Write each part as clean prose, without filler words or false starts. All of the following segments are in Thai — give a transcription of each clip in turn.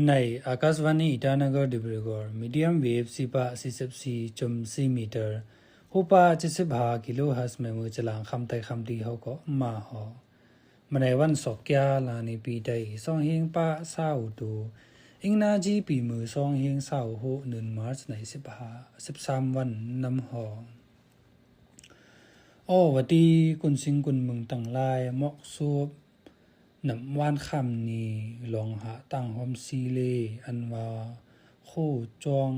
ในอากาศวานีอิตานกรดิบริกรมีเดียมเวฟ44.4 เมตรฮูปา75กิโลเฮิรตซ์เมมจลังคำไตคำดีเขาก็มาหอมาในวันสอกยาลานีปีไดสองเฮงปะซาอุตูอิงนาจีปีมือสองเฮงซาอุโห1มาร์ชใน13วันนำหอวดีกุนสิงกุนมึงตั้งลายเหมาะสูบนำวานคำนี้ลองหาตั้งหอมซีเลอันว่าคู่จอง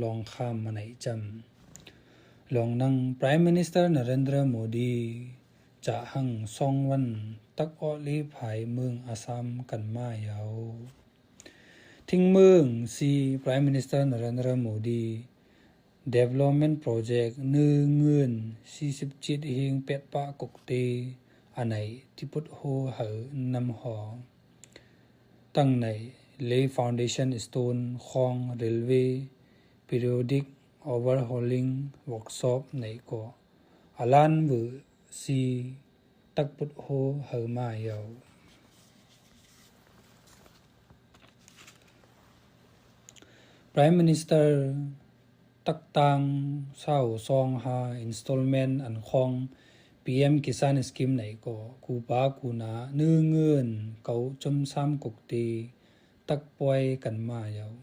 ลองคำมาไหนจำลองนั่ง Prime Minister Narendra Modi จะหั่ง2วันตักออลีภายเมืองอาซัมกันมายาวทิ้งเมืองซี Prime Minister Narendra Modi Development Project 1เงิน47เฮงเป็ดปะกกเตอันไหนที่พุทโฮเหอนำหอตั้งใน Lay Foundation Stone ของ Railway Periodic Overhauling Workshop ในก็อลันวือซีตักพุทโฮเหอมายาวPrime Minister ตักตังเศร้าซองหา installment อันของ PM Kisan Scheme ไหนก็กูปากูนา1เงิน9.3 กกตีตักปล่อยกันมายาว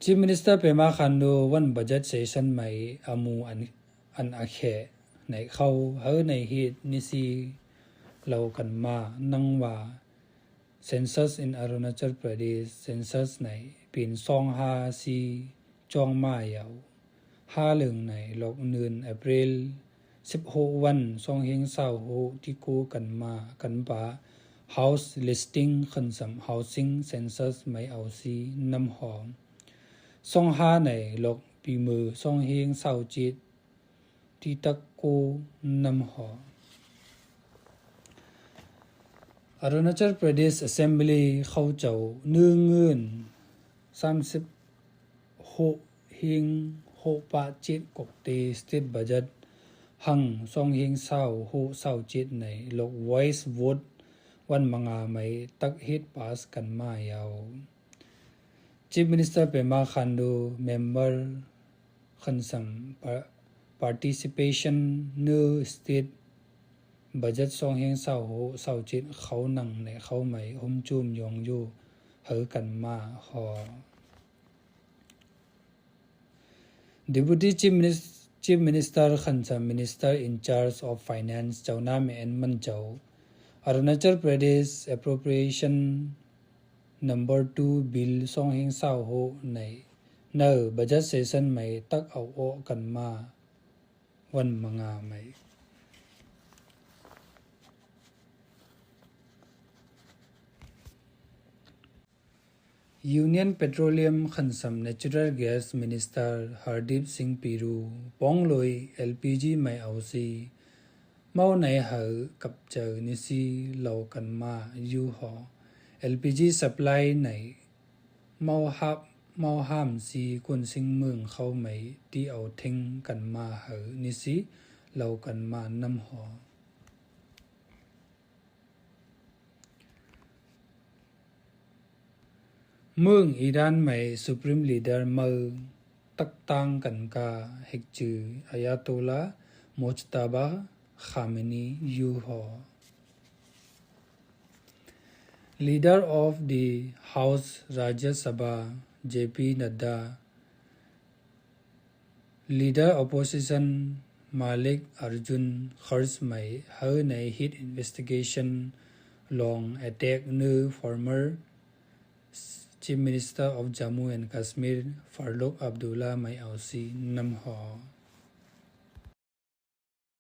Chief Minister Pema Khandu วัน Budget Session ใหม่อามูอันอาแขในเข้าในเหตุนิสีเรากันมานังว่า Census in Arunachal Pradesh Census ในปี2554จองมายาว5เรื่องในลกเดือนเอพริล16วัน2026ที่กูกันมากันปา House Listing คันสำ Housing Census ไม่เอาซีนำหอม25ในลกปีมือ2027ที่ตักกูนำหอมArunachal Pradesh Assembly เข้าเจ้า1เงิน36เฮง6.7 กกตี State Budget หัง2เฮง27ในลก Voice Vote วันมงาไม่ตักเฮ็ดปาสกันมายาว Chief Minister Pema Khandu Member คันสัม Participation New State Budget 2เฮง27เขานั่งในเขาใหม่อมจุมยองอยู่เหอกันมาหอDeputy Chief Minister Khansa Minister in charge of Finance เจ้านาเมนมันเจ้า Arunachal Pradesh Appropriation Number 2 Bill 2026ใน Budget Session ใหม่ตักเอาอกันมาวันมงาใหม่Union Petroleum Khansam Natural Gas Minister Hardeep Singh Piru Pongloi LPG ไม่เอาซีเมาในเหอกับเจอนิซีเหล่ากันมาอยู่หอ LPG supply ในเมาห้ามซีกุนสิงเมืองเข้าไม่ที่เอาทิ้งกันมาเหอนิซีเหล่ากันมานำหอเมืองอิรานใหม่ Supreme Leader มือตักตังกันกาเฮกจืออายาโตลาโมจตาบาคาเมนียูหอ Leader of the House Rajya Sabha JP Nadda Leader Opposition Malik Arjun Kharge ใหม่เฮอใน hit investigation long attack new former Chief Minister of Jammu and Kashmir Farooq Abdullah ไม่เอาซีนำหอ